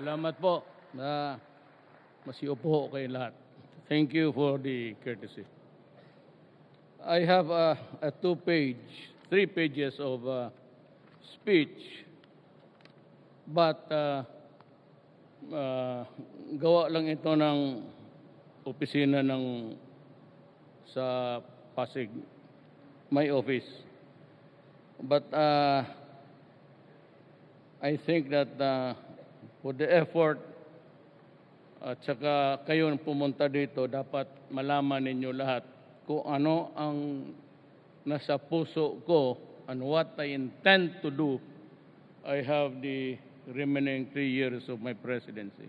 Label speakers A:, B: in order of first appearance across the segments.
A: Salamat po na masiupo kayo lahat. Thank you for the courtesy. I have a 3 pages of speech, but gawa lang ito ng opisina sa Pasig, my office. But I think that for the effort at saka kayo pumunta dito, dapat malaman ninyo lahat kung ano ang nasa puso ko and what I intend to do. I have the remaining 3 years of my presidency.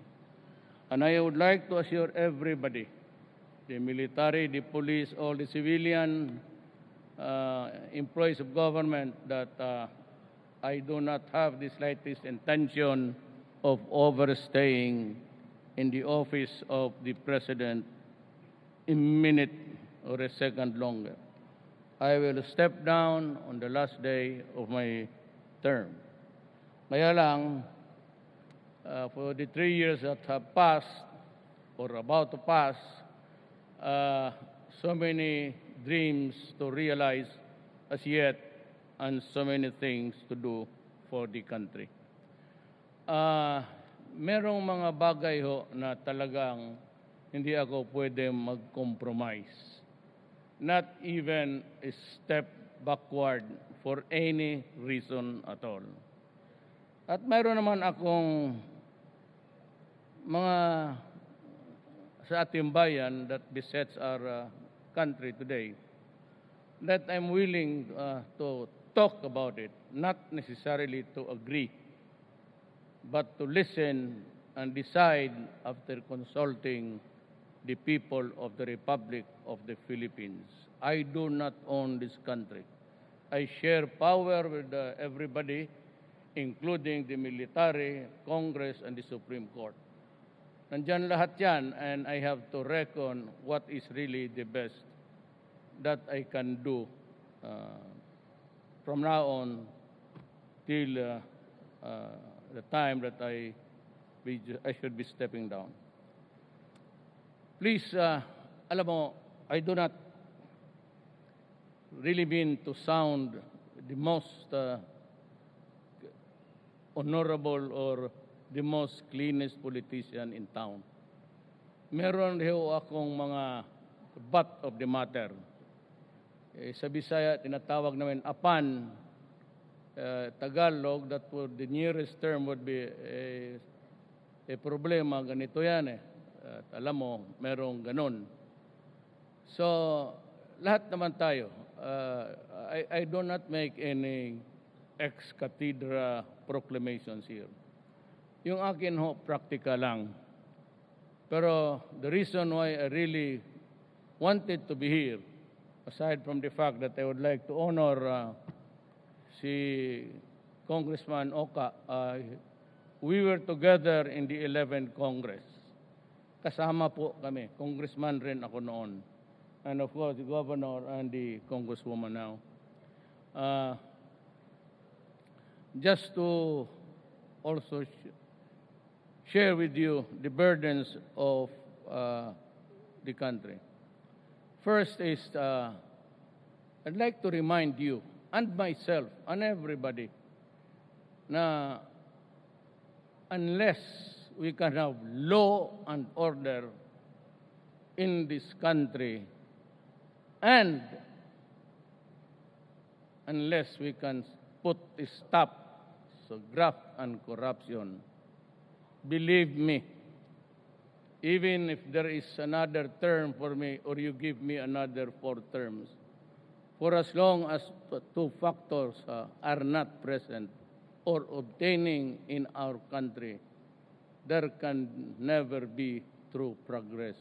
A: And I would like to assure everybody, the military, the police, all the civilian employees of government, that I do not have the slightest intention of overstaying in the office of the President a minute or a second longer. I will step down on the last day of my term. Kaya lang, for the 3 years that have passed or about to pass, so many dreams to realize as yet and so many things to do for the country. Merong mga bagay ho na talagang hindi ako pwede mag-compromise. Not even a step backward for any reason at all. At mayroon naman akong mga sa ating bayan that besets our country today, that I'm willing to talk about it, not necessarily to agree, but to listen and decide after consulting the people of the Republic of the Philippines. I do not own this country. I share power with everybody, including the military, Congress, and the Supreme Court. Nandyan lahat yan, and I have to reckon what is really the best that I can do from now on till the time that I should be stepping down. Please, alam mo, I do not really mean to sound the most honorable or the most cleanest politician in town. Meron ho akong mga butt of the matter. Sa Bisaya, tinatawag namin apan. Tagalog, that would, the nearest term would be a problema, ganito yan eh. At alam mo, merong ganon. So, lahat naman tayo. I do not make any ex cathedra proclamations here. Yung akin ho, practical lang. Pero the reason why I really wanted to be here, aside from the fact that I would like to honor si Congressman Oka, we were together in the 11th Congress. Kasama po kami. Congressman rin ako noon. And of course, the governor and the congresswoman now. Just to also share with you the burdens of the country. First is, I'd like to remind you, and myself, and everybody, na unless we can have law and order in this country, and unless we can put a stop to graft and corruption, believe me, even if there is another term for me or you give me another 4 terms, for as long as 2 factors are not present or obtaining in our country, there can never be true progress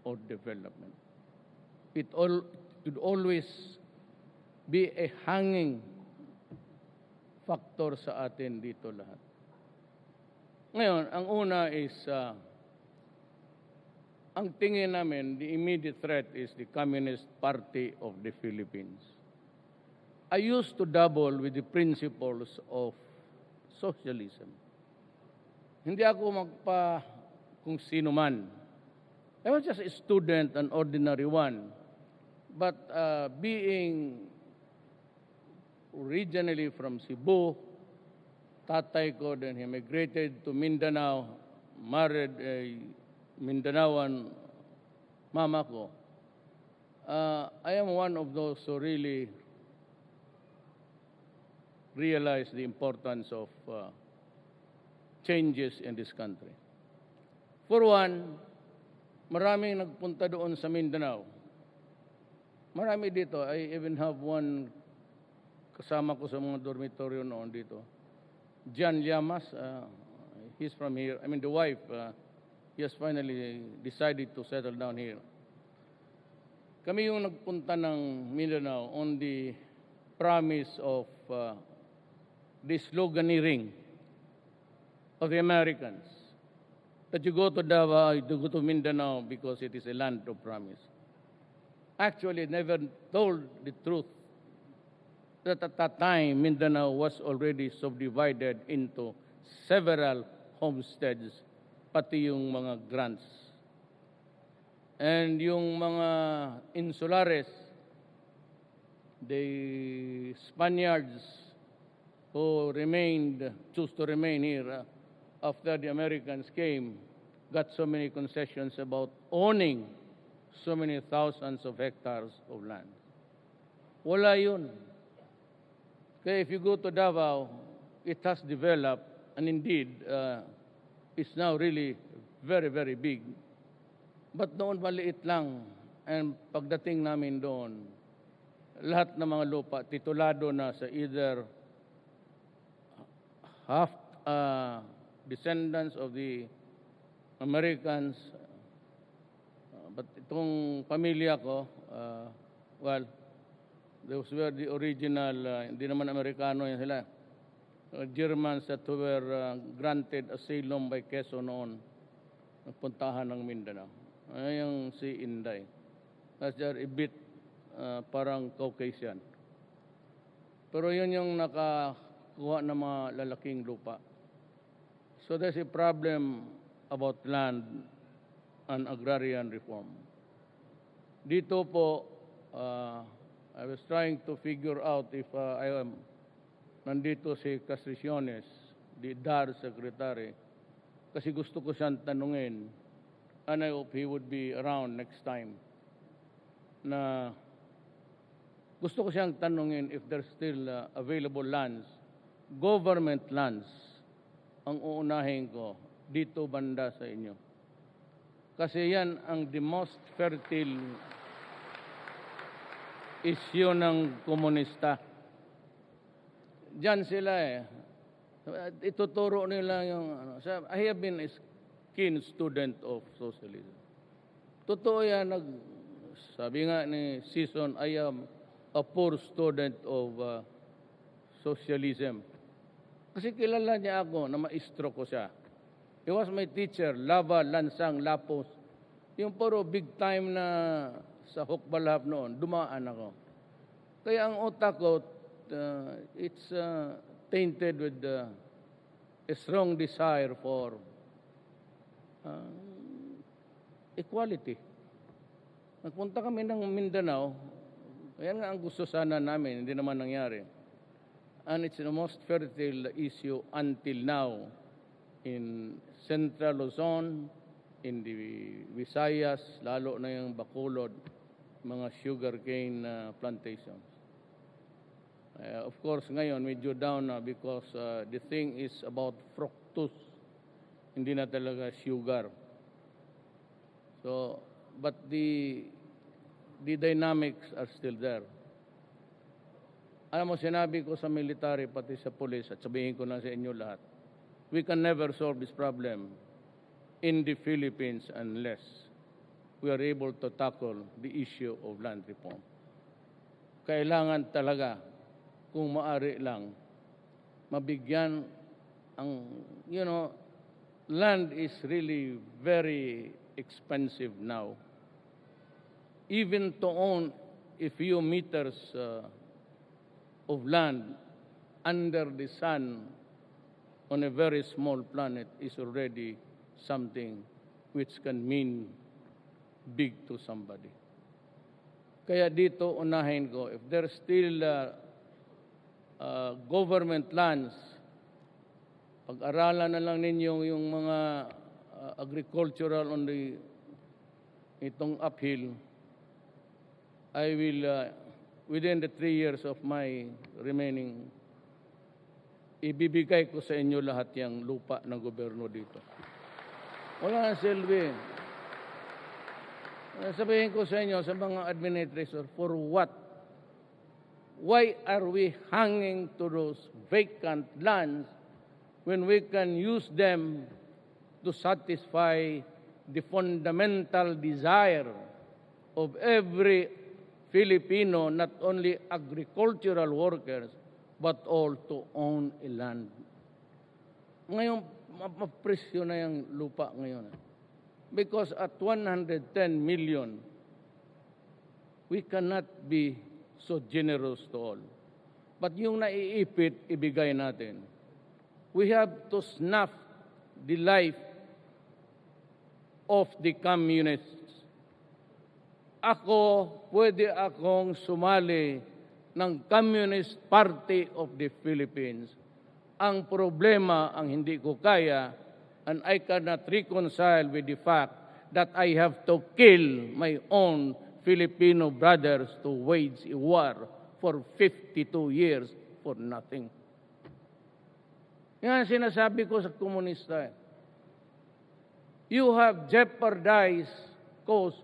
A: or development. It would always be a hanging factor sa atin dito lahat. Ngayon, ang una is, ang tingin namin, the immediate threat is the Communist Party of the Philippines. I used to dabble with the principles of socialism. hindi ako magpa kung sino man. I was just a student, an ordinary one. But being originally from Cebu, tatay ko, then he migrated to Mindanao, married a Mindanaoan mama ko. I am one of those who really realize the importance of changes in this country. For one, maraming nagpunta doon sa Mindanao. Marami dito. I even have one kasama ko sa mga dormitoryo noon dito. John Llamas, he's from here. I mean, the wife, he has finally decided to settle down here. Kami yung nagpunta ng Mindanao on the promise of the sloganeering of the Americans that you go to Davao, you go to Mindanao because it is a land of promise. Actually, never told the truth that at that time, Mindanao was already subdivided into several homesteads, pati yung mga grants. And yung mga insulares, the Spaniards who choose to remain here after the Americans came, got so many concessions about owning so many thousands of hectares of land. Wala yun. Kaya if you go to Davao, it has developed, and indeed, it's now really very, very big. But noon maliit lang. And pagdating namin doon, lahat ng mga lupa titulado na sa either half descendants of the Americans, but itong pamilya ko, well, those were the original, hindi naman Amerikano yan sila, Germans that were granted asylum by Quezon noon, nagpuntahan ng Mindanao. Ay, yung si Inday. That's a bit parang Caucasian. Pero yun yung nakakuha ng mga lalaking lupa. So there's a problem about land and agrarian reform. Dito po, I was trying to figure out if nandito si Castriciones, the DAR Secretary, kasi gusto ko siyang tanungin, and I hope he would be around next time, na gusto ko siyang tanungin if there's still available lands, government lands, ang uunahin ko dito banda sa inyo. Kasi yan ang the most fertile issue ng komunista. Diyan sila ituturo nila yung I have been a keen student of socialism. Totoo yan, sabi nga ni Season, I am a poor student of socialism. Kasi kilala niya ako na maestro ko siya. He was my teacher, Lava, Lansang, Lapos. Yung puro big time na sa Hukbalhap noon, dumaan ako. Kaya ang utak ko, it's tainted with a strong desire for equality. Nagpunta kami ng Mindanao, yan nga ang gusto sana namin, hindi naman nangyari. And it's the most fertile issue until now in Central Luzon, in the Visayas, lalo na yung Bacolod, mga sugarcane plantations. Of course, ngayon medyo down na because the thing is about fructose, hindi na talaga sugar. So, but the dynamics are still there. Alam mo, sinabi ko sa military, pati sa police, at sabihin ko na sa inyo lahat, we can never solve this problem in the Philippines unless we are able to tackle the issue of land reform. Kailangan talaga, kung maaari lang, mabigyan ang, land is really very expensive now. Even to own a few meters of land under the sun on a very small planet is already something which can mean big to somebody. Kaya dito unahin ko, if there's still government lands, pag-aralan na lang ninyo yung mga agricultural on itong uphill. I will, within the 3 years of my remaining, ibibigay ko sa inyo lahat yung lupa ng gobyerno dito. Wala na silbi. Sabihin ko sa inyo, sa mga administrator, for what? Why are we hanging to those vacant lands when we can use them to satisfy the fundamental desire of every Filipino, not only agricultural workers, but all to own a land. Ngayon, mapresyo na yung lupa ngayon. Because at 110 million, we cannot be so generous to all. But yung naiipit, ibigay natin. We have to snuff the life of the communists. Pwede akong sumali ng Communist Party of the Philippines. Ang problema, ang hindi ko kaya, and I cannot reconcile with the fact that I have to kill my own Filipino brothers to wage a war for 52 years for nothing. Yan sinasabi ko sa komunista. You have jeopardized, caused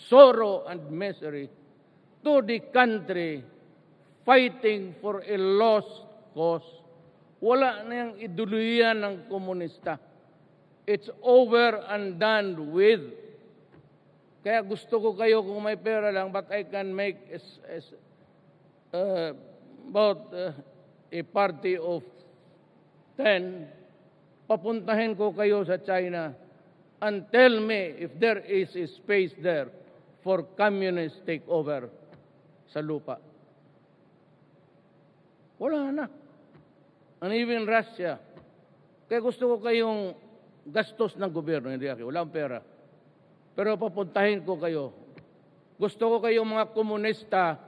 A: sorrow and misery to the country fighting for a lost cause. Wala na yung iduluyan ng komunista. It's over and done with. Kaya gusto ko kayo kung may pera lang, but I can make about a party of 10, papuntahin ko kayo sa China and tell me if there is a space there for communist takeover sa lupa. Wala na. And even Russia. Kaya gusto ko kayong gastos ng gobyerno, hindi ako, walang pera. Pero papuntahin ko kayo. Gusto ko kayong mga komunista,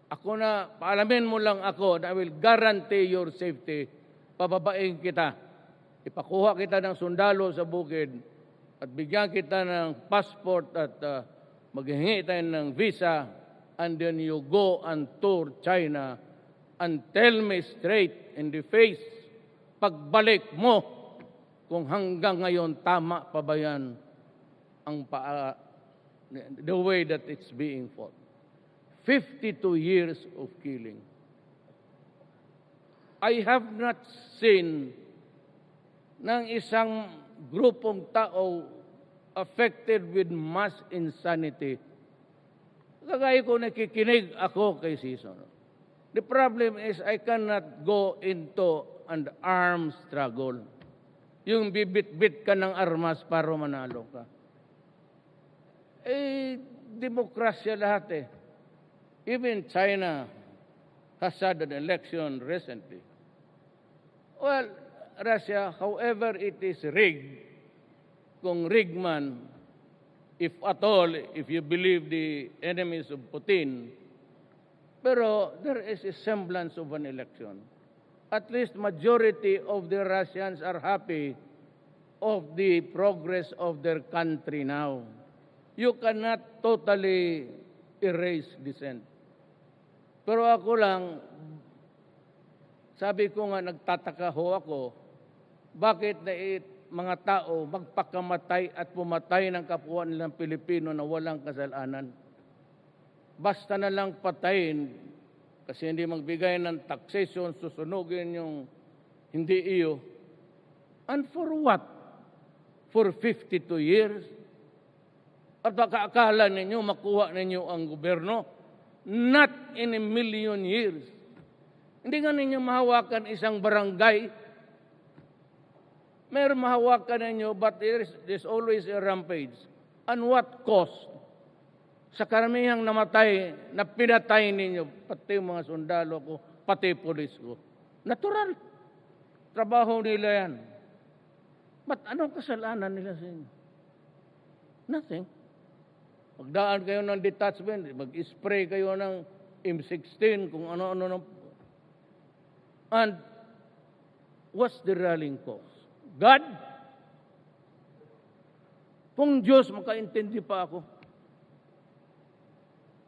A: ako na, paalamin mo lang ako na I will guarantee your safety, pababain kita. Ipakuha kita ng sundalo sa bukid at bigyan kita ng passport at maghihingi tayo ng visa, and then you go and tour China and tell me straight in the face, pagbalik mo, kung hanggang ngayon tama pa ba yan ang the way that it's being fought. 52 years of killing. I have not seen ng isang grupong tao affected with mass insanity. Kagaya ko nakikinig ako kay Season. The problem is I cannot go into an armed struggle. Yung bibit-bit ka ng armas para manalo ka. Demokrasya lahat eh. Even China has had an election recently. Well, Russia, however it is rigged, kung rigged man, if at all, if you believe the enemies of Putin, pero there is a semblance of an election. At least majority of the Russians are happy of the progress of their country now. You cannot totally erase dissent. Pero ako lang, sabi ko nga, nagtataka ho ako, bakit na mga tao magpakamatay at pumatay ng kapwa nilang Pilipino na walang kasalanan? Basta na lang patayin kasi hindi magbigay ng taxation, susunugin yung hindi iyo. And for what? For 52 years? At baka akala ninyo makuha ninyo ang gobyerno? Not in a million years. Hindi nga ninyo mahawakan isang barangay. Meron mahawakan ninyo, but there's always a rampage. And what cost? Sa karamihang namatay, na pinatay ninyo, pati mga sundalo ko, pati polis ko. Natural. Trabaho nila yan. Ba't anong kasalanan nila sa inyo? Nothing. Magdaan kayo ng detachment, mag-spray kayo ng M16, kung ano-ano. And what's the rallying cause? God? Kung Diyos, makaintindi pa ako.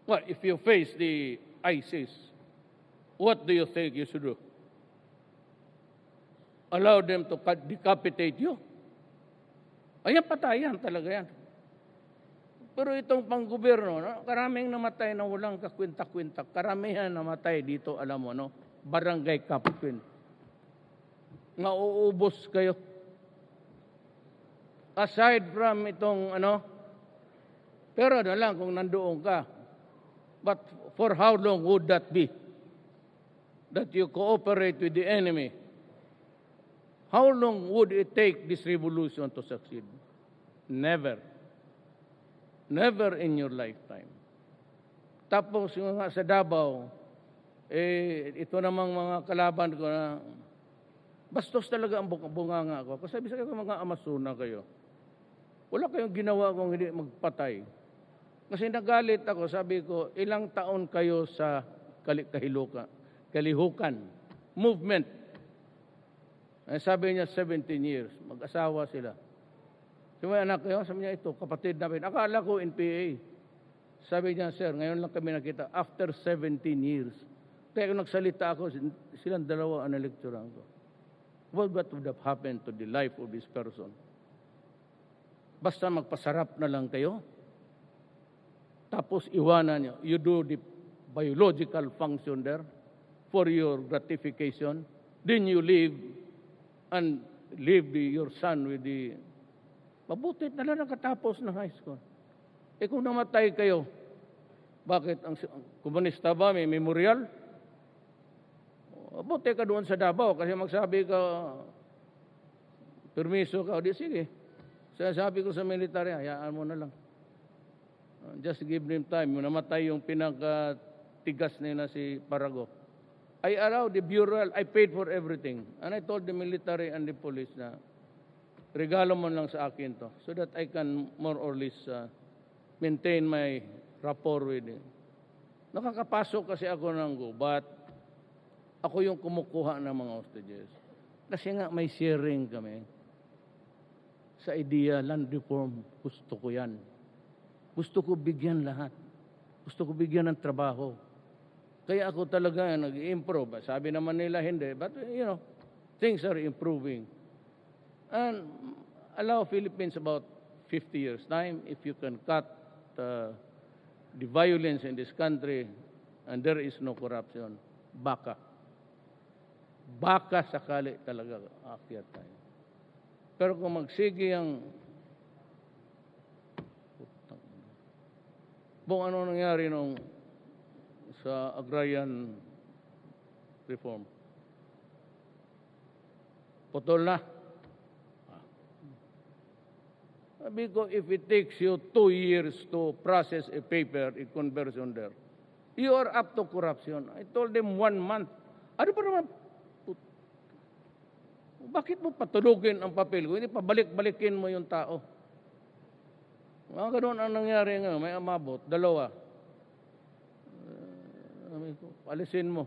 A: Well, if you face the ISIS, what do you think you should do? Allow them to decapitate you? Ayan, patayan talaga yan. Pero itong panggobyerno, no, karaming namatay na walang kakwinta-kwinta. Karamihan namatay dito, alam mo, no, barangay captain. Nauubos kayo. Aside from itong, pero na lang kung nandoon ka. But for how long would that be? That you cooperate with the enemy? How long would it take this revolution to succeed? Never. Never in your lifetime. Tapos yung nga sa Davao, ito namang mga kalaban ko na bastos talaga ang bunganga ko. Kasi sabi sa kayo, mga Amazona kayo. Wala kayong ginawa kung hindi magpatay. Kasi nagalit ako, sabi ko, ilang taon kayo sa kalihukan, movement. Sabi niya, 17 years. Mag-asawa sila. Sabi niya, anak kayo, sabi niya, ito, kapatid namin. Akala ko NPA. Sabi niya, sir, ngayon lang kami nakita, after 17 years. Kaya kung nagsalita ako, silang dalawa ang nalecturean ko. What would have happened to the life of this person? Basta magpasarap na lang kayo. Tapos iwanan niyo. You do the biological function there for your gratification. Then you leave and leave your son with the... Mabuti na lang nakatapos ng high school. Kung namatay kayo, bakit ang komunista ba may memorial? Mabuti ka doon sa Davao kasi magsabi ka, permiso ka, o di sige. Sabi ko sa military, hayaan mo na lang. Just give them time. Namatay yung pinakatigas nila si Parago. I allowed the bureau, I paid for everything. And I told the military and the police na, regalo mo lang sa akin to so that I can more or less maintain my rapport with him. Nakakapasok kasi ako ng gubat. Ako yung kumukuha ng mga hostages. Kasi nga may sharing kami. Sa idea, land reform, gusto ko yan. Gusto ko bigyan lahat. Gusto ko bigyan ng trabaho. Kaya ako talaga nag-improve. Sabi naman nila hindi. But, things are improving. And allow Philippines about 50 years' time if you can cut the violence in this country and there is no corruption. Baka. Baka sakali talaga akyat tayo. Pero kung magsige ang buong ano nangyari sa agrarian reform. Putol na. Sabi ko, if it takes you 2 years to process a paper, a conversion there, you are up to corruption. I told them 1 month. Ano pa naman? Bakit mo patulugin ang papel ko? Hindi pabalik-balikin mo yung tao. Mga ganoon ang nangyari nga. May amabot, 2. Alisin mo.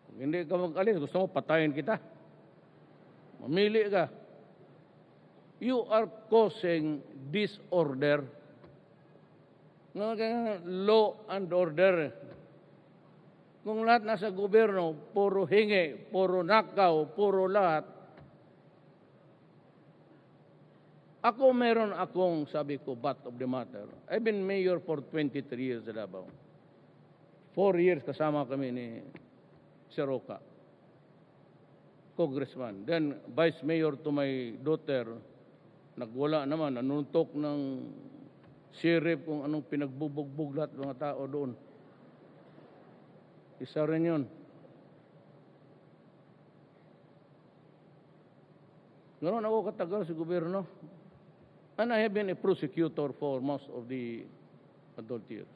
A: Kung hindi ka mag-alis, gusto mo patayin kita. Mamili ka. You are causing disorder. Law and order. Kung lahat nasa gobyerno, puro hingi, puro nakaw, puro lahat. Ako meron akong, sabi ko, butt of the matter. I've been mayor for 23 years sa Davao. 4 years kasama kami ni Siroca, congressman. Then, vice mayor to my daughter, nagwala naman, nanuntok ng sheriff kung anong pinagbubugbog lahat ng mga tao doon. Isa rin yun. Ganoon ako katagal sa gobyerno. And I have been a prosecutor for most of the adult years.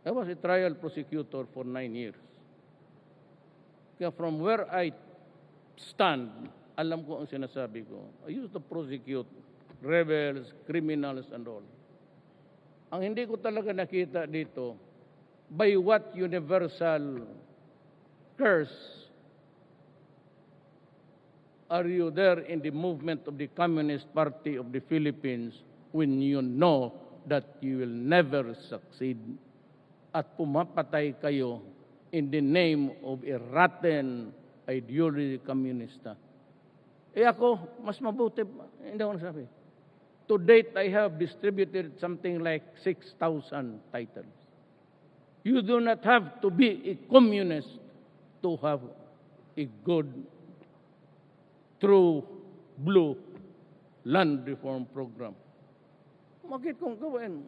A: I was a trial prosecutor for 9 years. Kaya from where I stand, alam ko ang sinasabi ko. I used to prosecute rebels, criminals, and all. Ang hindi ko talaga nakita dito, by what universal curse are you there in the movement of the Communist Party of the Philippines when you know that you will never succeed at pumapatay kayo in the name of a rotten ideology communista? Eh ako, mas mabuti, hindi ako nasabi. To date, I have distributed something like 6,000 titles. You do not have to be a communist to have a good, true, blue land reform program. Bakit kung gawin?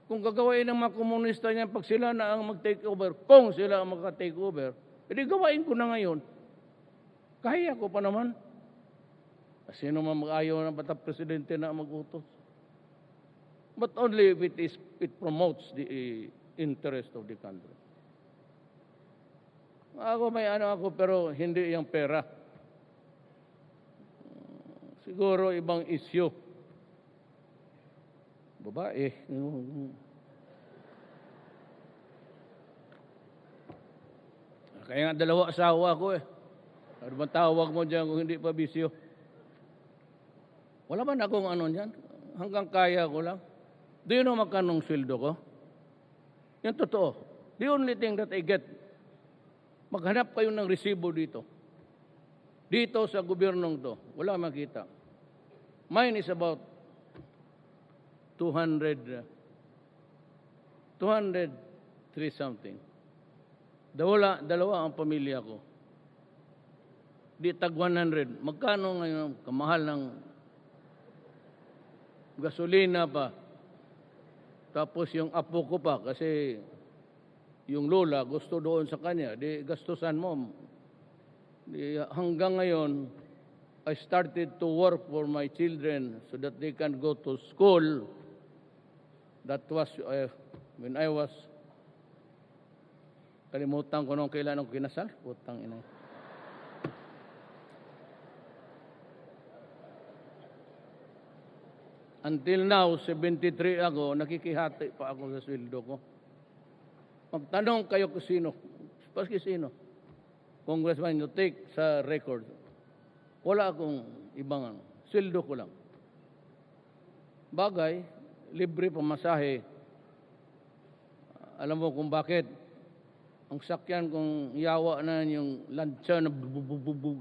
A: Kung gagawain ng mga komunista niyan, pag sila na ang mag-take over, kung sila ang mag-take over, edi gawain ko na ngayon. Kaya ko pa naman. Sino man mag-ayaw ng batang presidente na mag-utos? But only if it promotes the interest of the country. Ako may ano ako, pero hindi yung pera. Siguro ibang issue. Babae. Kaya nga dalawa asawa ko eh. Ano ba tawag mo dyan kung hindi pa bisyo? Wala ba na akong ano dyan? Hanggang kaya ko lang. Do you know magkanong sweldo ko? Yung totoo. The only thing that I get, maghanap kayo ng resibo dito. Dito sa gobyernong to, wala makita. Mine is about 203 something. Dalawa ang pamilya ko. Di tag 100. Magkano ngayon kamahal ng gasolina pa? Tapos yung apo ko pa, kasi yung lola gusto doon sa kanya, di gastusan mo. Di, hanggang ngayon, I started to work for my children so that they can go to school. That was when I was, kalimutan ko nung kailan ako kinasal. Putang ina. Until now, 73 ako, nakikihati pa ako sa sweldo ko. Magtanong kayo kung sino. Paski sino. Congressman, you take sa record. Wala akong ibang ano. Sweldo ko lang. Bagay, libre pamasahe. Alam mo kung bakit? Ang sakyan kung yawa na yung lansya na bubububub.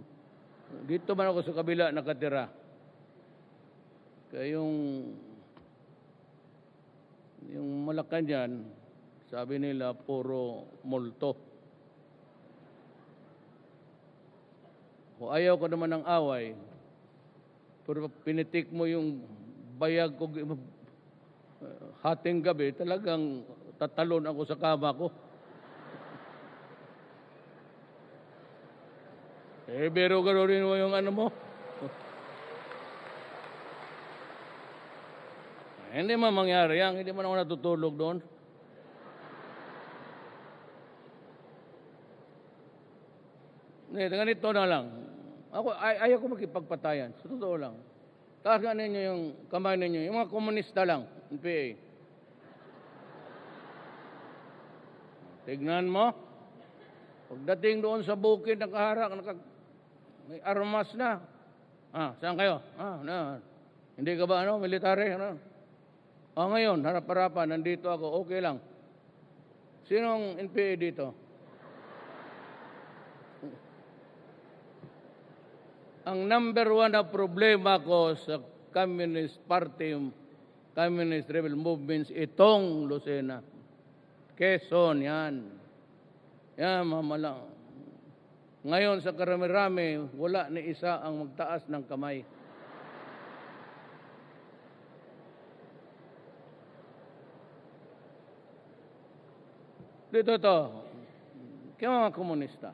A: Dito man ako sa kabila nakatira. Kaya yung Malacanang, sabi nila puro multo. O ayaw ko naman ng away, pero pinitik mo yung bayag ko hating gabi, talagang tatalon ako sa kama ko. Pero gano'n mo yung ano mo. Hindi man mangyari yan. Hindi man ako natutulog doon. Ganito na lang. Ako, ayaw ko makipagpatayan. Sa totoo lang. Taas nga ninyo yung kamay ninyo. Yung mga komunista lang. NPA. Tignan mo. Pagdating doon sa bukid, nakaharap, may armas na. Saan kayo? Hindi ka ba military? Ngayon, harap-harapan, nandito ako, okay lang. Sinong NPA dito? Ang number one na problema ko sa Communist Party, Communist Rebel Movements, itong Lucena. Quezon, yan. Yan, mamalang. Ngayon sa karami-rami, wala ni isa ang magtaas ng kamay. Dito to, kaya mga komunista,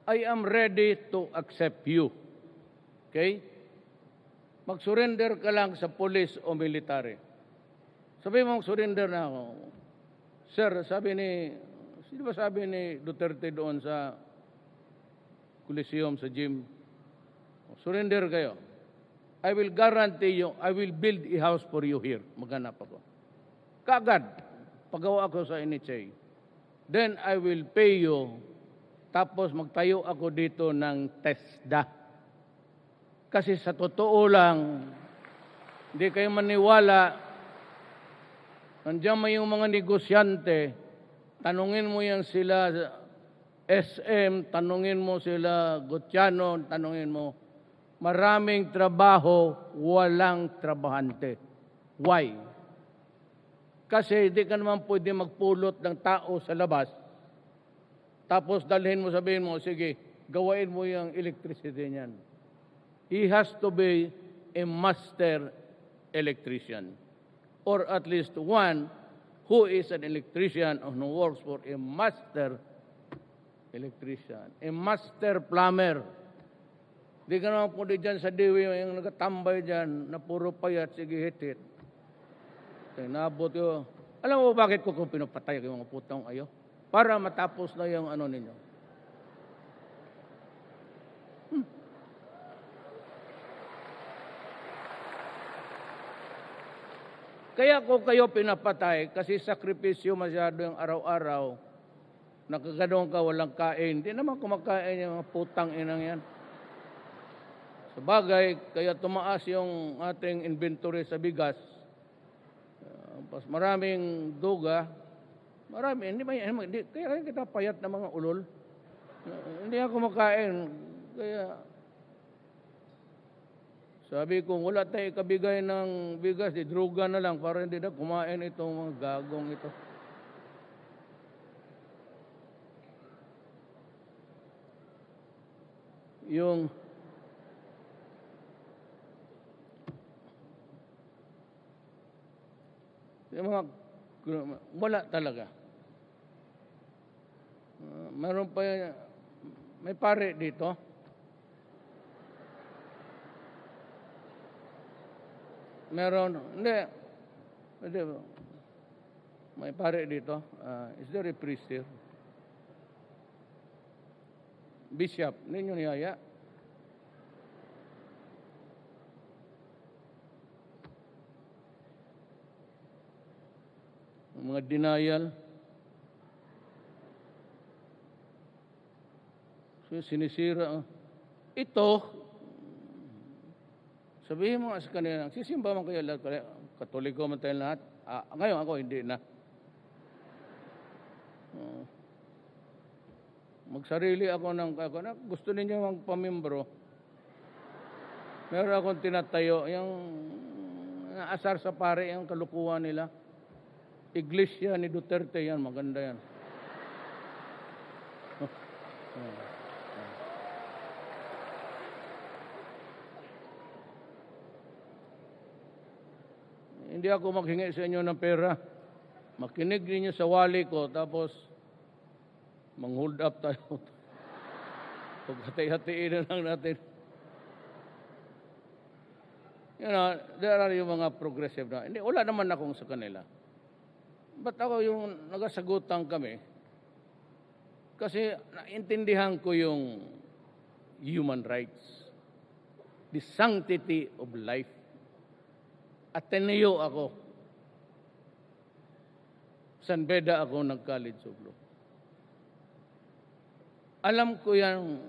A: I am ready to accept you. Okay? Mag-surrender ka lang sa police o military. Sabi mo, surrender na ako. Sir, sino ba sabi ni Duterte doon sa Coliseum sa gym. Surrender kayo. I will guarantee you, I will build a house for you here. Maghanap ako. Kaagad, pagawa ako sa NHA. Then I will pay you, tapos magtayo ako dito ng TESDA. Kasi sa totoo lang, hindi kayo maniwala, nandiyan mo yung mga negosyante, tanungin mo yan sila SM, tanungin mo sila Gutiano, tanungin mo, maraming trabaho, walang trabahante. Why? Kasi hindi ka naman pwede magpulot ng tao sa labas, tapos dalhin mo, sabihin mo, sige, gawain mo yung electricity niyan. He has to be a master electrician, or at least one who is an electrician or who works for a master electrician, a master plumber. Di ka naman po dyan sa diwi, yung nagatambay dyan, na puro payat, sige hit-hit. Nabot yun. Alam mo bakit ko pinapatay yung mga putang ayo? Para matapos na yung ano ninyo. Kaya ko kayo pinapatay kasi sakripisyo masyado yung araw-araw. Nakaganong ka, walang kain. Hindi naman kumakain yung mga putang inang yan. Sa bagay, kaya tumaas yung ating inventory sa bigas. Maraming duga. Marami. Kaya kita payat na mga ulol. Hindi ako kumakain. Kaya sabi ko, wala tayo ikabigay ng bigas, di droga na lang para hindi na kumain itong mga gagong ito. Yung mga wala talaga. Meron pa may pare dito. Meron, hindi, may pare dito. Is there a priest here? Bishop, ninyo niyaya. Mga denial. So, sinisira. Ito, sabihin mo sa kanila, sisimba man kayo lahat, Katoliko man tayo lahat. Ngayon ako, hindi na. Magsarili ako ng, gusto ninyo magpamimbro. Meron akong tinatayo, yung naasar sa pare, yung kalukuhan nila. Iglesia ni Duterte yan, maganda yan. Hindi ako maghingi sa inyo ng pera. Makinig ninyo sa wali ko, tapos mang-hold up tayo. Paghatay-hatiin na lang natin. You know, there are yung mga progressive na. Hindi, wala naman akong sa kanila. Ba't ako yung nagasagutan kami? Kasi naintindihan ko yung human rights. The sanctity of life. Ateneo ako. San Beda ako nag-college of law. Alam ko yan,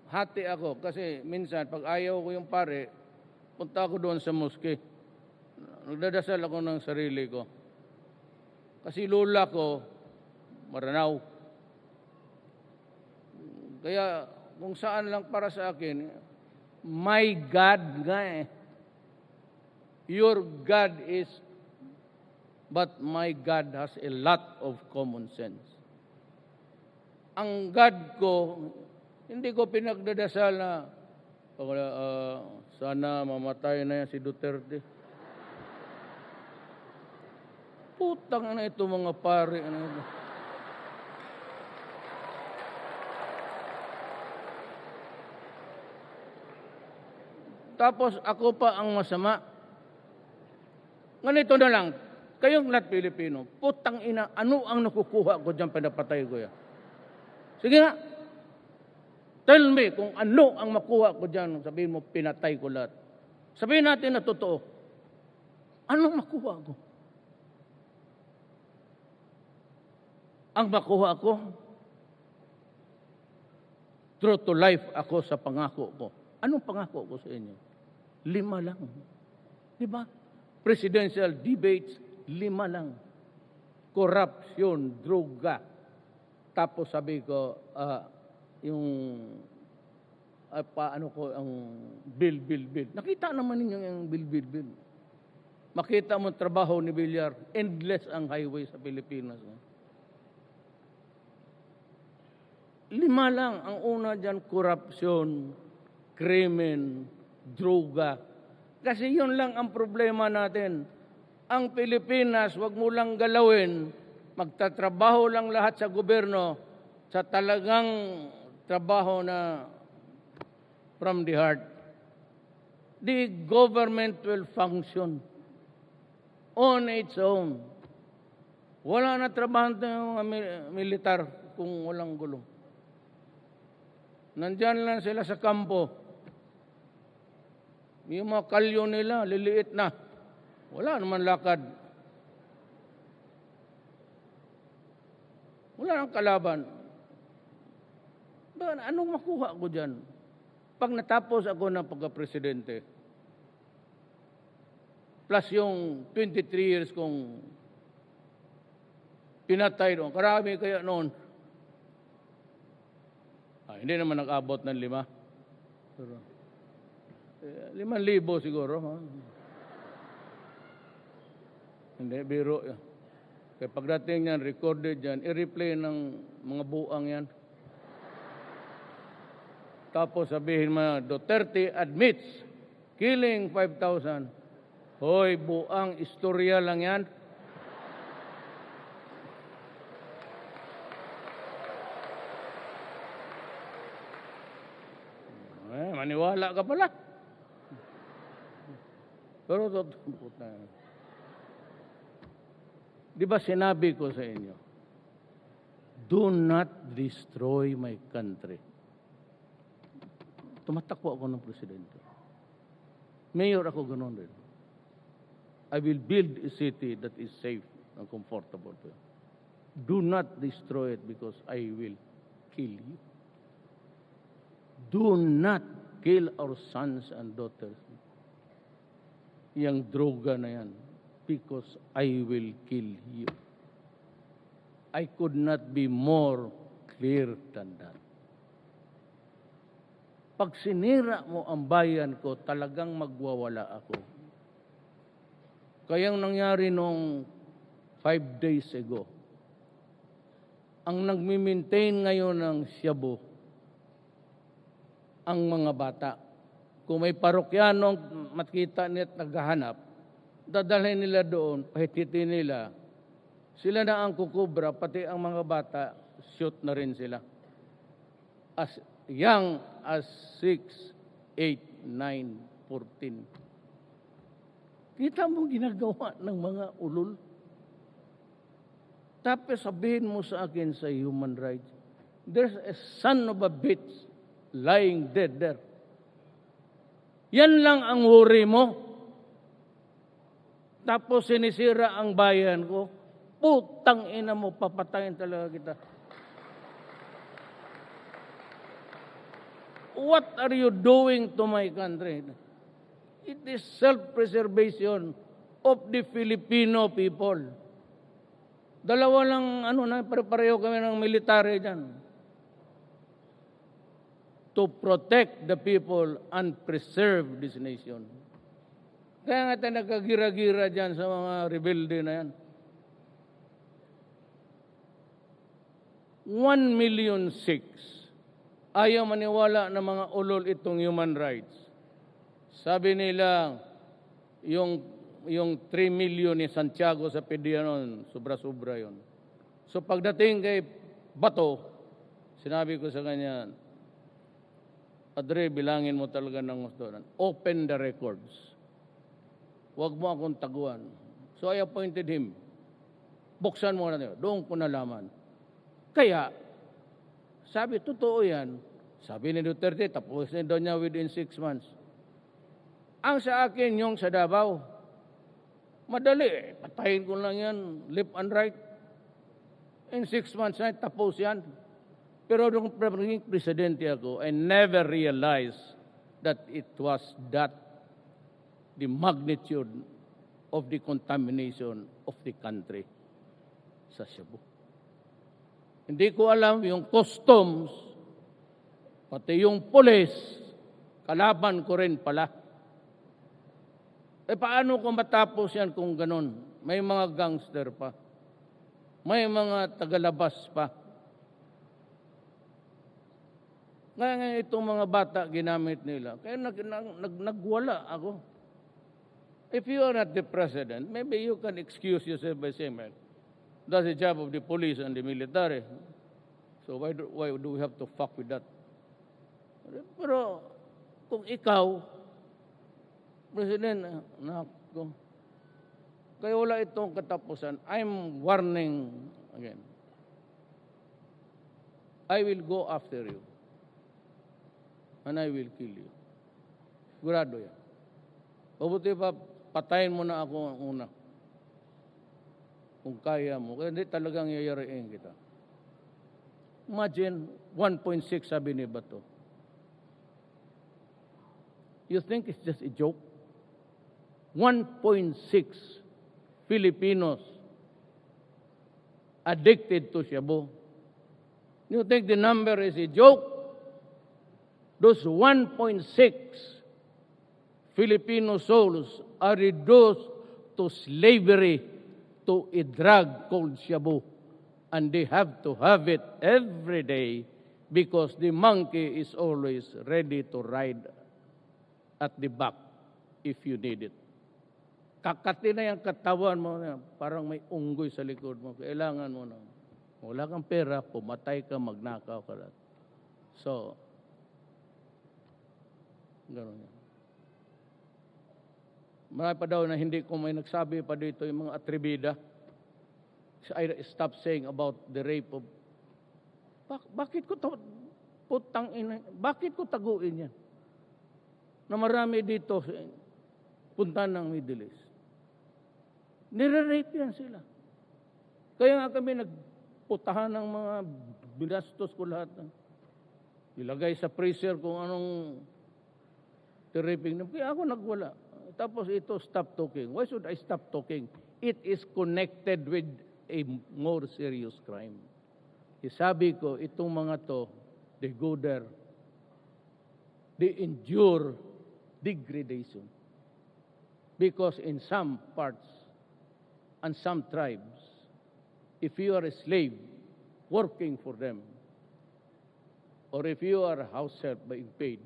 A: hati ako. Kasi minsan, pag ayaw ko yung pare, punta ako doon sa mosque. Nagdadasal ako ng sarili ko. Kasi lola ko, Maranaw. Kaya kung saan lang para sa akin, my God nga eh. Your God is, but my God has a lot of common sense. Ang God ko, hindi ko pinagdadasal na, sana mamatay na yan si Duterte. Putang na ito mga pare. Tapos ako pa ang masama. Ganito na lang, kayong lahat Pilipino, putang ina, ano ang nakukuha ko dyan pinapatay ko yan? Sige nga. Tell me kung ano ang makuha ko dyan. Sabihin mo, pinatay ko lahat. Sabihin natin na totoo. Anong makuha ko? Ang makuha ko, true to life ako sa pangako ko. Anong pangako ko sa inyo? 5 lang. Di ba? Presidential debates, 5 lang. Corruption, droga. Tapos sabi ko, yung paano ko ang bill. Nakita naman ninyo yung bill. Makita mo trabaho ni Villar, endless ang highway sa Pilipinas. 5 lang. Ang una dyan, corruption, krimen, droga. Kasi yun lang ang problema natin. Ang Pilipinas, wag mo lang galawin, magtatrabaho lang lahat sa gobyerno sa talagang trabaho na from the heart. The government will function on its own. Wala na trabaho ng militar kung walang gulo. Nandyan lang sila sa kampo. Yung mga kalyo nila, liliit na. Wala naman lakad. Wala nang kalaban. Anong makuha ko dyan? Pag natapos ako ng pagka-presidente, plus yung 23 years kong pinatay doon, karami kaya noon. Hindi naman nag-abot ng 5. Pero, 5,000 siguro. Ha? Hindi, biro. Kaya pagdating yan, recorded yan, i-replay ng mga buang yan. Tapos sabihin mo, Duterte admits killing 5,000. Hoy, buang istorya lang yan. Maniwala ka pala. Pero di ba sinabi ko sa inyo, do not destroy my country. Tumatakbo ako ng presidente. Mayor ako, ganoon rin. I will build a city that is safe and comfortable. Do not destroy it because I will kill you. Do not kill our sons and daughters. Yang droga na yan. Because I will kill you. I could not be more clear than that. Pag sinira mo ang bayan ko, talagang magwawala ako. Kaya ang nangyari nung 5 days ago, ang nagmi-maintain ngayon ng Shabu, ang mga bata. Kung may parokyanong makita niya at naghahanap, dadalhin nila doon, pahititin nila. Sila na ang kukubra, pati ang mga bata, shoot na rin sila. As young as 6, 8, 9, 14. Kita mo ginagawa ng mga ulol. Tapos sabihin mo sa akin sa human rights, there's a son of a bitch lying dead there. Yan lang ang worry mo. Tapos sinisira ang bayan ko. Putang ina mo, papatayin talaga kita. What are you doing to my country? It is self-preservation of the Filipino people. Dalawa lang, pareho kami ng military dyan. To protect the people and preserve this nation. Kaya nga tayo nagkagira-gira dyan sa mga rebelde na yan. 1,000,006. Ayaw maniwala ng mga ulol itong human rights. Sabi nila, yung 3 million ni Santiago sa Pedianon, sobra-sobra yun. So pagdating kay Bato, sinabi ko sa kanya, Adre, bilangin mo talaga ng gusto. Open the records. Huwag mo akong taguan. So I appointed him. Buksan mo na niyo. Doon ko nalaman. Kaya, sabi, totoo yan. Sabi ni Duterte, tapusin daw niya within 6 months. Ang sa akin, yung sa Davao, madali, patayin ko lang yan, left and right. In 6 months na, tapos yan. Pero nung naging presidente ako, I never realized that it was that the magnitude of the contamination of the country sa Cebu. Hindi ko alam yung customs, pati yung police, kalaban ko rin pala. Paano ko matapos yan kung ganun? May mga gangster pa. May mga tagalabas pa. Ngayon itong mga bata ginamit nila. Kaya nagwala ako. If you are not the president, maybe you can excuse yourself by saying, well, that's the job of the police and the military. So why do we have to fuck with that? Pero kung ikaw, President, nako, kaya wala itong katapusan. I'm warning again. I will go after you. And I will kill you. Sigurado yan. Mabuti pa, patayin mo na ako una. Kung kaya mo. Kaya hindi talagang yayariin kita. Imagine, 1.6 sabi ni Bato. You think it's just a joke? 1.6 Filipinos addicted to shabu. You think the number is a joke? Those 1.6 Filipino souls are reduced to slavery to a drug called shabu. And they have to have it every day because the monkey is always ready to ride at the back if you need it. Kakati na yung katawan mo, parang may unggoy sa likod mo. Kailangan mo na. Wala kang pera, pumatay ka, magnakaw ka. So, gano'n yan. Marami pa daw na hindi ko may nagsabi pa dito yung mga atribida. I stop saying about the rape of... Bakit ko bakit ko taguin yan? Na marami dito punta ng Middle East. Nire-rape yan sila. Kaya nga kami nagputahan ng mga binastos ko lahat. Ilagay sa freezer kung anong raping. Kaya ako nagwala. Tapos ito, stop talking. Why should I stop talking? It is connected with a more serious crime. Sabi ko, itong mga to, they go there. They endure degradation. Because in some parts and some tribes, if you are a slave working for them, or if you are a house help being paid,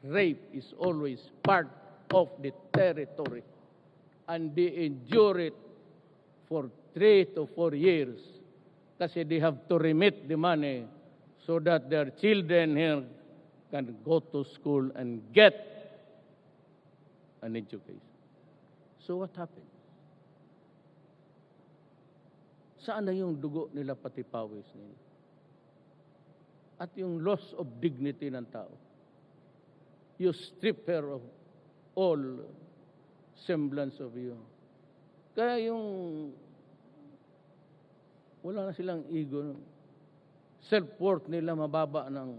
A: rape is always part of the territory. And they endure it for 3 to 4 years kasi they have to remit the money so that their children here can go to school and get an education. So what happened? Saan na yung dugo nila pati pawis nila? At yung loss of dignity ng tao. You strip her of all semblance of you. Kaya yung wala na silang ego. Self-worth nila mababa ng...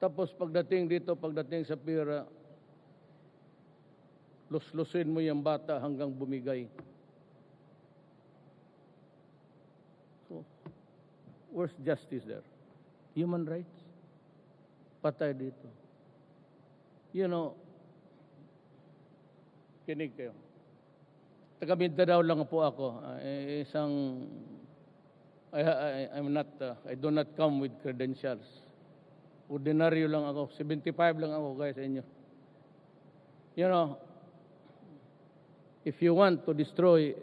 A: Tapos pagdating sa pera, lus-lusin mo yung bata hanggang bumigay. So, where's justice there? Human rights? Patay dito. You know, kinig kayo. Taga-Mindanao lang po ako. I do not come with credentials. Ordinaryo lang ako. 75 lang ako guys sa inyo. You know, if you want to destroy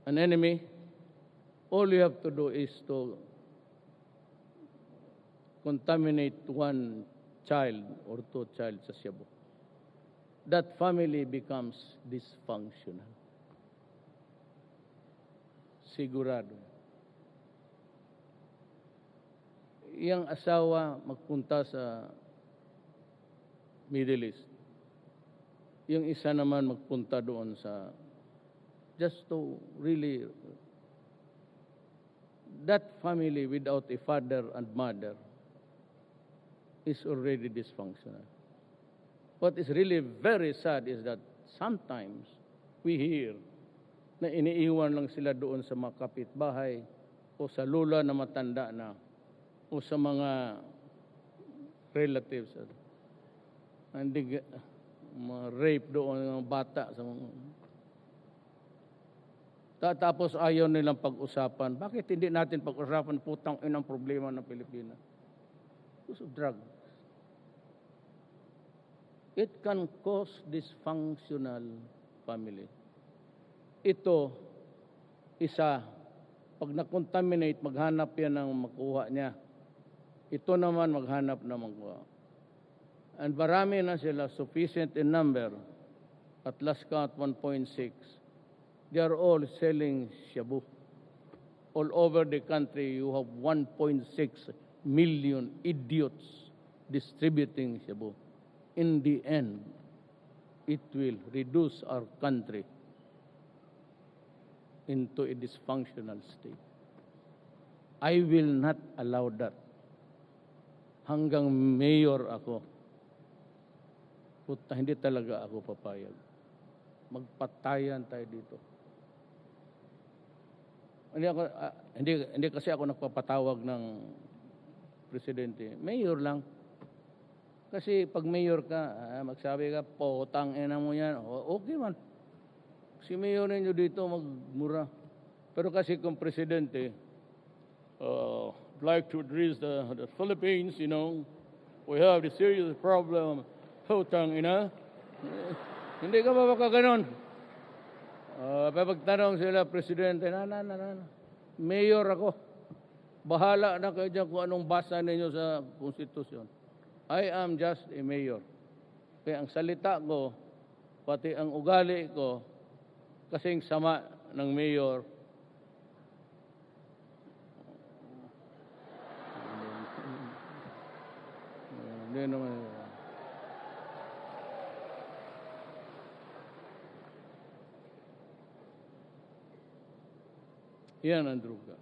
A: an enemy, all you have to do is to contaminate one child or 2 child sa Cebu. That family becomes dysfunctional. Sigurado. Iyang asawa magpunta sa Middle East. Yung isa naman magpunta doon sa, just to really, that family without a father and mother is already dysfunctional. What is really very sad is that sometimes we hear na iniiwan lang sila doon sa mga kapitbahay o sa lula na matanda na o sa mga relatives. Hindi mga rape doon ng bata sa mga. Tapos ayaw nilang pag-usapan. Bakit hindi natin pag-usapan putang inang problema ng Pilipinas? Because of drugs. It can cause dysfunctional family. Ito, isa, pag na-contaminate, maghanap yan ng makuha niya. Ito naman maghanap na makuha. And marami na sila, sufficient in number, at last count 1.6. They are all selling shabu. All over the country, you have 1.6 million idiots distributing shabu. In the end, it will reduce our country into a dysfunctional state. I will not allow that. Hanggang mayor ako, puta, hindi talaga ako papayag. Magpatayan tayo dito. Hindi kasi ako nagpapatawag ng presidente. Mayor lang. Kasi pag mayor ka, magsabi ka, potang ina mo yan. Okay man. Si mayor ninyo dito magmura. Pero kasi kung presidente, like to address the Philippines, you know, we have the serious problem. Potang ina. Hindi ka ba baka ganon? Pagtanong sila, presidente, mayor ako. Bahala na kayo dyan kung anong basa ninyo sa konstitusyon. I am just a mayor. Kaya ang salita ko, pati ang ugali ko, kasing sama ng mayor. Hindi naman. Yan ang druga.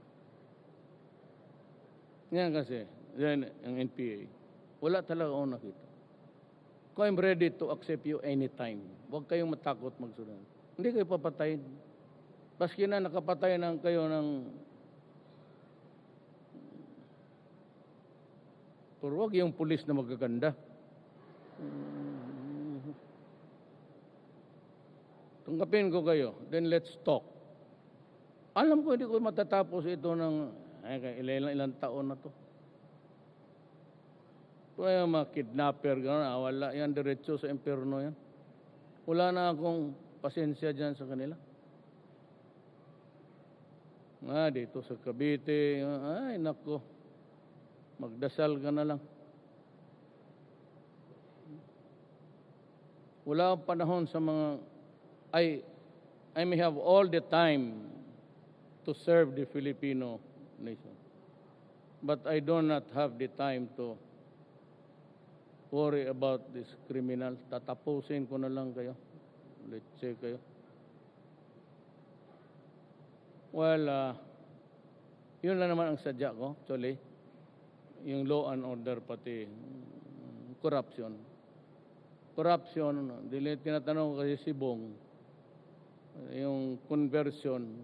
A: Yan kasi, yan ang NPA. Wala talaga akong nakita. Kung I'm ready to accept you anytime, huwag kayong matakot magsunod. Hindi kayo papatayin. Paski na nakapatay na kayo ng. Pero huwag yung pulis na magaganda. Tanggapin ko kayo, then let's talk. Alam ko hindi ko matatapos ito ng ilang taon na to. Kung yung mga kidnapper, gano'n, wala yan, diretso sa impyerno yan. Wala na akong pasensya dyan sa kanila. Dito sa Cavite, ay nako, magdasal ka na lang. Wala akong panahon sa mga, I may have all the time to serve the Filipino nation. But I do not have the time to worry about this criminal. Tatapusin ko na lang kayo. Let's say kayo. Well, yun lang naman ang sadya ko, actually. Yung law and order pati corruption. Corruption, tinatanong ko kasi si Bong, yung conversion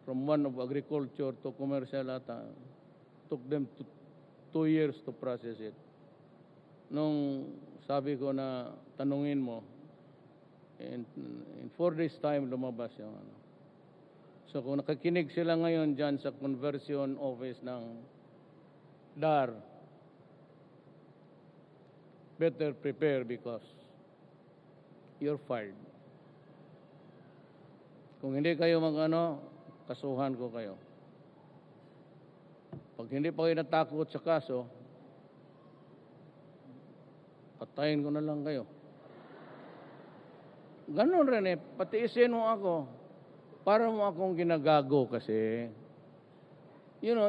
A: from one of agriculture to commercial took them 2 years to process it. Nung sabi ko na tanungin mo, in 4 days time lumabas yung ano. So kung nakakinig sila ngayon dyan sa conversion office ng DAR, better prepare because you're fired. Kung hindi kayo kasuhan ko kayo. Pag hindi pa kayo natakot sa kaso, patayin ko na lang kayo. Ganon rin patiisin mo ako. Para mo akong ginagago kasi, you know,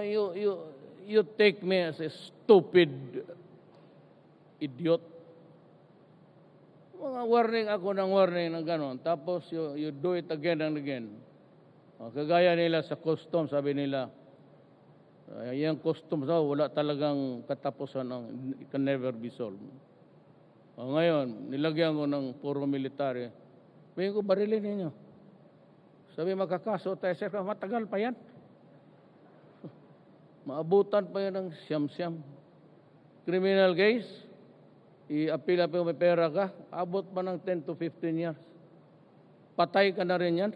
A: you take me as a stupid idiot. Mga warning ako ng warning ng gano'n. Tapos you do it again and again. Kagaya nila sa custom, sabi nila, yung custom wala talagang katapusan, it can never be solved. Ngayon, nilagyan ko ng puro military. Sabi ko, barilin ninyo. Sabi, magkakaso tayo, sir, matagal pa yan. Maabutan pa yan ng siyam-siyam. Criminal case, i-apila pa may pera ka, abot pa ng 10 to 15 years. Patay ka na rin yan.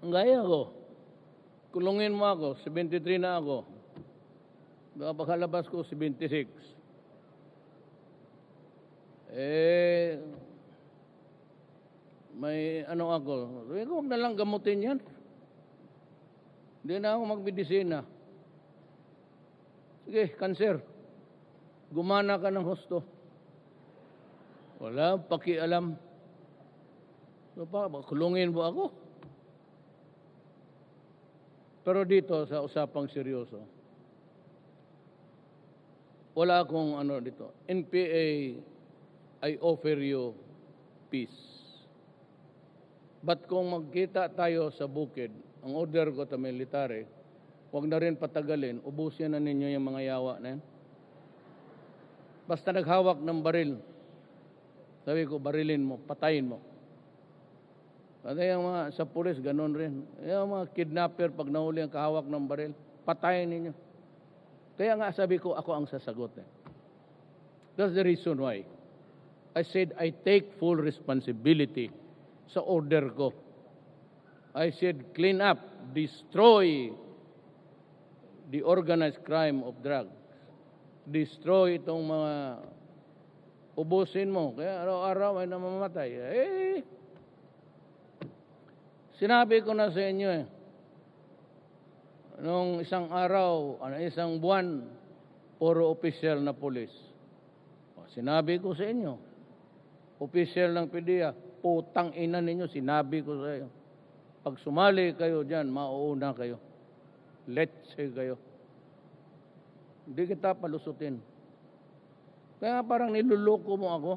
A: Ang gaya ko, kulungin mo ako, 73 na ako. Pagkalabas ko, 76. May ano ako, sabi ko, huwag na lang gamutin yan. Hindi na ako magbidisina. Sige, cancer. Gumana ka ng husto. Wala, pakialam. So pa, kulungin mo ako. Pero dito, sa usapang seryoso, wala akong ano dito. NPA, I offer you peace. But kung magkita tayo sa bukid, ang order ko sa military, huwag na rin patagalin, ubusin na ninyo yung mga yawa na yan. Basta naghawak ng baril, sabi ko, barilin mo, patayin mo. At yung mga sa pulis, ganun rin. Yung mga kidnapper, pag nahuli ang kahawak ng baril, patayin ninyo. Kaya nga sabi ko, ako ang sasagot. That's the reason why. I said, I take full responsibility sa order ko. I said, clean up, destroy the organized crime of drugs. Destroy itong mga ubusin mo. Kaya araw-araw ay namamatay. Sinabi ko na sa inyo nung isang araw, isang buwan, puro opisyal na pulis. Sinabi ko sa inyo, opisyal ng PDEA, putang ina ninyo, sinabi ko sa inyo. Pag sumali kayo dyan, mauuna kayo. Let's say kayo. Hindi kita palusutin. Kaya parang niluloko mo ako.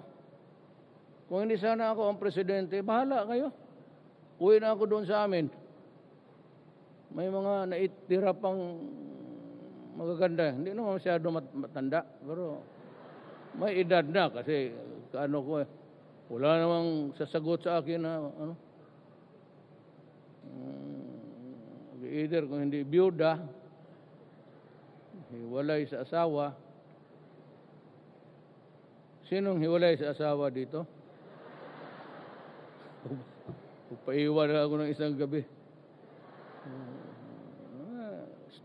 A: Kung hindi sana ako ang presidente, bahala kayo. Uwi na ako doon sa amin. May mga naitira pang magaganda. Hindi naman masyado matanda. Pero may edad na kasi kaano ko wala namang sasagot sa akin na ano. Either kung hindi byuda, hiwalay sa asawa. Sinong hiwalay sa asawa dito? Upaiwan na ako ng isang gabi.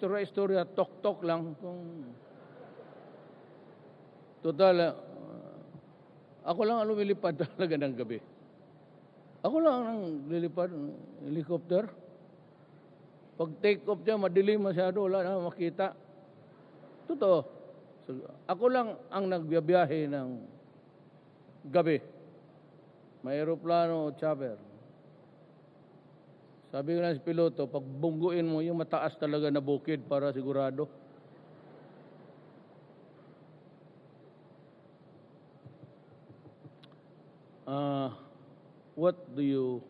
A: Istorya, tok-tok lang. Total, ako lang ang lumilipad talaga ng gabi. Ako lang ang lilipad ng helicopter. Pag take off niya, madilim masyado, wala na makita. Totoo. So, ako lang ang nagbiyahe ng gabi. May aeroplano o chopper. Sabi ko na sa piloto, pag bungguin mo, yung mataas talaga na bukid para sigurado. What do you,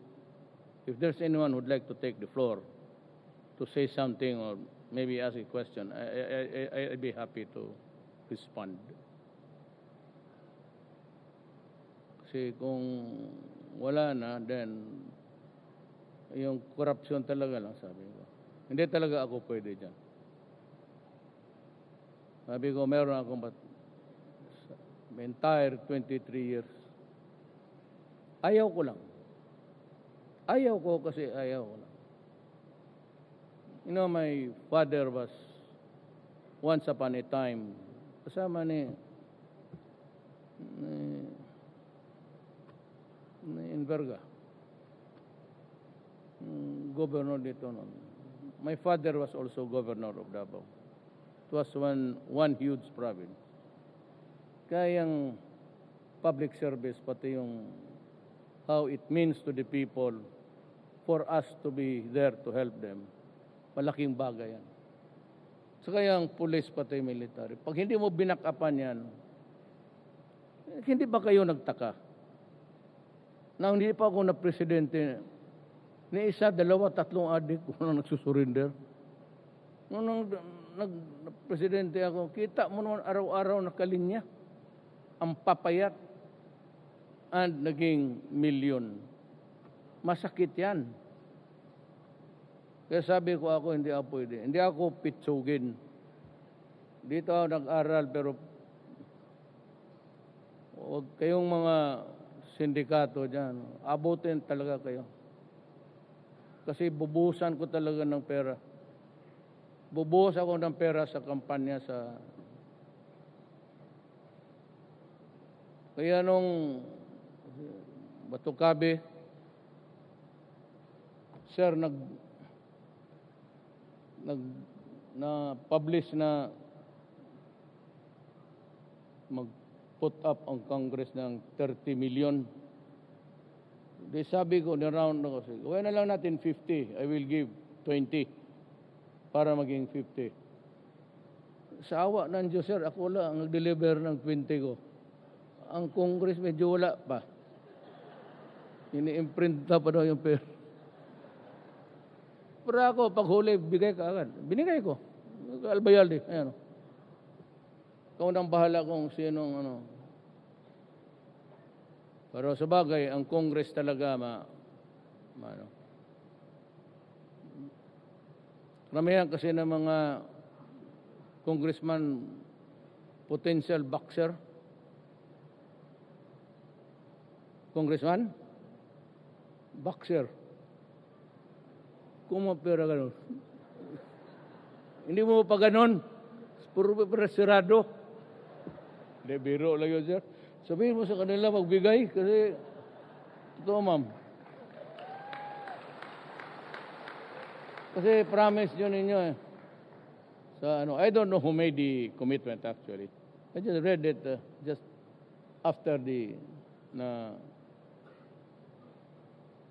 A: if there's anyone who would like to take the floor to say something or maybe ask a question, I'd be happy to respond. Kasi kung wala na, then yung korupsyon talaga lang, sabi ko. Hindi talaga ako pwede dyan. Sabi ko, meron akong entire 23 years. Ayaw ko lang. Ayaw ko kasi ayaw ko lang. You know, my father was once upon a time kasama ni Enverga. Governor dito noon. My father was also governor of Davao. It was one huge province. Kaya yung public service, pati yung how it means to the people for us to be there to help them. Malaking bagay yan. So kaya ang police pati military, pag hindi mo binakapan yan, hindi ba kayo nagtaka? Na hindi pa ako na presidente, ni isa, dalawa, tatlong adik ko na nagsusurrender. Nung nag-presidente ako, kita mo naman araw-araw na kalinya, ang papayat, and naging milyon. Masakit yan. Kaya sabi ko ako, hindi ako pwede. Hindi ako pitsugin. Dito ako nag-aral, pero huwag kayong mga sindikato dyan. Abutin talaga kayo. Kasi bubuhusan ko talaga ng pera. Bubuhos ako ng pera sa kampanya sa... Kaya nung Batucabe, sir, na-publish na mag-put up ang Congress ng 30 million. Di sabi ko, ni-round na kasi, gawin na lang natin 50, I will give 20 para maging 50. Sa awa ng Diyos, sir, ako lang ang nag-deliver ng 20 ko. Ang Congress medyo wala pa. Ini-imprint pa daw yung pera. Pero ako, pag huli, bigay ka agad. Binigay ko. Albayalde. Ayan. Ikaw nang bahala kung sinong ano. Pero sa bagay, ang Congress talaga ano. Karamihan kasi ng mga congressman potential boxer. Congressman? Boxer. Kumapira gano'n. Hindi mo pa gano'n. Puro pa sirado. Hindi, biro lang yun, sir. Sabihin mo sa kanila magbigay kasi totoo, ma'am. Kasi promise yun ninyo eh. Sa ano, I don't know who made the commitment actually. I just read it just after the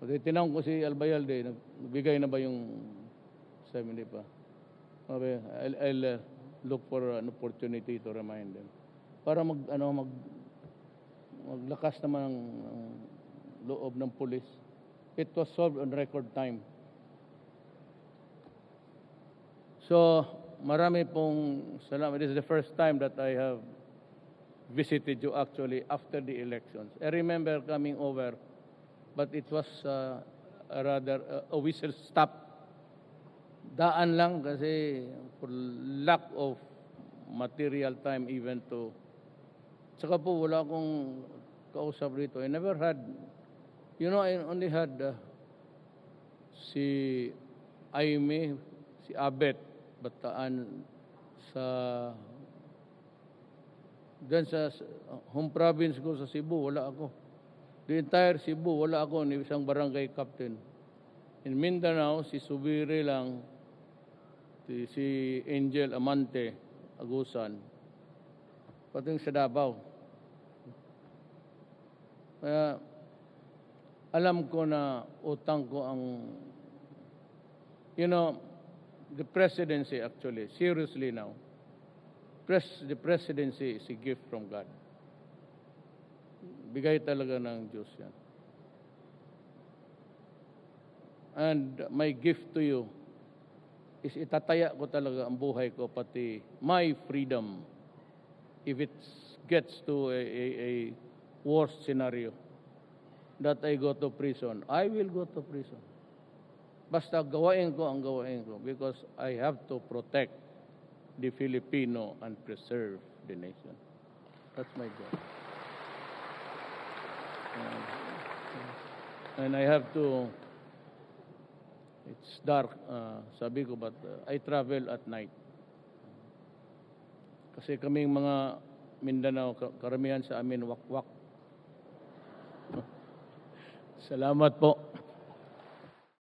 A: Pati tinanong ko si Albayalde, nagbigay na ba yung 70 pa? Okay, I'll look for an opportunity to remind them. Para maglakas naman ang loob ng police. It was solved on record time. So, marami pong salamat. This is the first time that I have visited you actually after the elections. I remember coming over, but it was rather a whistle stop. Daan lang kasi for lack of material time even to... Saka po wala akong kausap rito. I never had... You know, I only had si Aimee, si Abet, Bataan, Then sa home province ko sa Cebu, wala ako. The entire Cebu, wala ako ni isang barangay captain. In Mindanao, si Subiri lang, si Angel Amante, Agusan, pati sa Davao. Kaya alam ko na utang ko ang, you know, the presidency actually, seriously now, the presidency is a gift from God. Bigay talaga ng Diyos yan. And my gift to you is itataya ko talaga ang buhay ko, pati my freedom, if it gets to a worst scenario, that I go to prison, I will go to prison. Basta gawain ko ang gawain ko because I have to protect the Filipino and preserve the nation. That's my goal. And I have to, it's dark, sabi ko, but I travel at night. Kasi kaming mga Mindanao, karamihan sa amin wakwak. Salamat po.